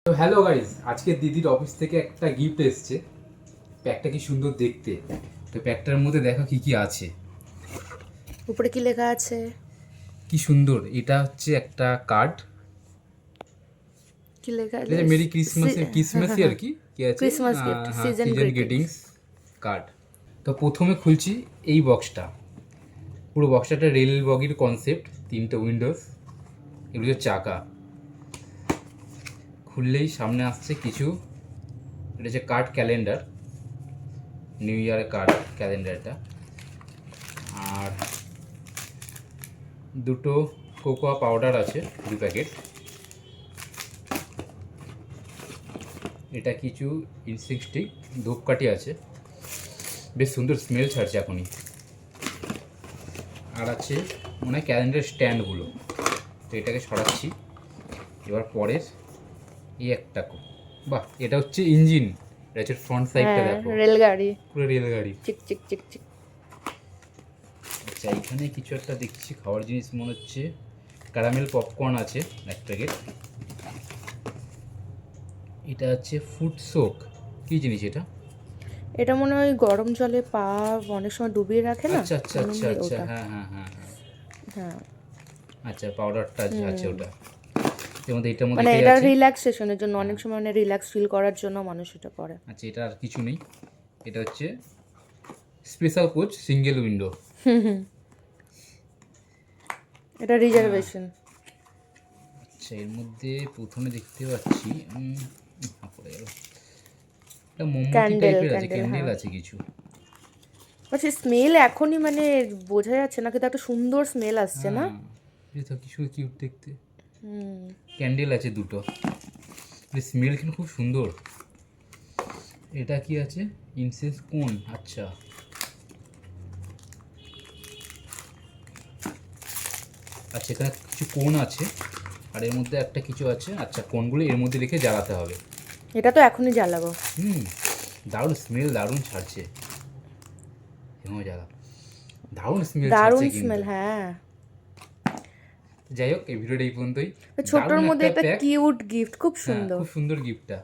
তো hello guys, আজকে দিদির অফিস থেকে একটা গিফট এসেছে। প্যাকটা কি সুন্দর দেখতে। তো প্যাকটার মধ্যে দেখো কি কি আছে। উপরে কি লেখা আছে? কি সুন্দর, এটা হচ্ছে একটা কার্ড। কি লেখা এটা যে মেরি ক্রিসমাসের ক্রিসমাসই আর কি কি আছে, ক্রিসমাস গিফট, হ্যাঁ, season season greetings. Greetings card. তো প্রথমে খুলছি এই বক্সটা। পুরো বক্সটা একটা রেল বগির কনসেপ্ট, তিনটে উইন্ডোজ, এগুলো হচ্ছে চাকা। খুললেই সামনে আসছে কিছু, এটা হচ্ছে কার্ড ক্যালেন্ডার, নিউ ইয়ারের কার্ড ক্যালেন্ডারটা। আর দুটো কোকোয়া পাউডার আছে, 2 প্যাকেট। এটা কিছু ইনসেক্ট স্টিক, ধূপকাঠি আছে, বেশ সুন্দর স্মেল ছাড়ছে এখনই। আর আছে মনে হয় ক্যালেন্ডার স্ট্যান্ডগুলো। তো এটাকে সরাচ্ছি। এবার পরের এই একটা বাহ, এটা হচ্ছে ইঞ্জিন। এটা হচ্ছে ফ্রন্ট সাইডটা, দেখো রেলগাড়ি, পুরো রেলগাড়ি। চিক চিক চিক চিক। আচ্ছা, এখানে কিছু একটা দেখছি খাওয়ার জিনিস মনে হচ্ছে। ক্যারামেল পপকর্ন আছে 1 প্যাকেট। এটা হচ্ছে ফুড সোক, কী জিনিস এটা? এটা মনে হয় গরম জলে পা অনেক সময় ডুবিয়ে রাখে না। আচ্ছা আচ্ছা আচ্ছা এমনি আচ্ছা, ওটা। হ্যাঁ হ্যাঁ হ্যাঁ হ্যাঁ, হ্যাঁ, আচ্ছা পাউডারটা আছে ওটা। এর মধ্যে এটার মধ্যে মানে এটাই এটা আছে। রিল্যাক্সেশনের জন্য, অনেক সময় মানে রিল্যাক্স ফিল করার জন্য মানুষ এটা করে। আচ্ছা, এটা আর কিছু নেই। এটা হচ্ছে স্পেশাল কোচ সিঙ্গেল উইন্ডো। এটা রিজার্ভেশন। আচ্ছা, এর মধ্যে প্রথমে দেখতে পাচ্ছি পড়ে গেল, এটা মোমবাতি ক্যান্ডেল টাইপের আছে, ক্যান্ডেল, ক্যান্ডেল হ্যাঁ। আছে কিছু। আচ্ছা, স্মেল এখনই মানে বোঝা যাচ্ছে না, কিন্তু একটা সুন্দর স্মেল আসছে না? হ্যাঁ, এটা কিছু কিউট দেখতে। হুম। ক্যান্ডেল আছে দুটো, স্মেল কিন্তু খুব সুন্দর। এটা কি আছে? ইনসেন্স কোন, আচ্ছা। আচ্ছা, এখানে কিছু কোন আছে, আর এর মধ্যে একটা কিছু আছে। আচ্ছা, কোনগুলো এর মধ্যে রেখে জ্বালাতে হবে। এটা তো এখনই জ্বালাবো। দারুণ স্মেল, দারুণ ছাড়ছে। জ্বালা, দারুণ স্মেল ছাড়ছে দারুণ কিন্তু। স্মেল, হ্যাঁ। যাই হোক, এই ভিডিওটা এই পর্যন্তই। ছোট্টর দারুণ মধ্যে একটা একটা প্যাক। কিউট গিফট, খুব হ্যাঁ, সুন্দর। খুব সুন্দর গিফটটা।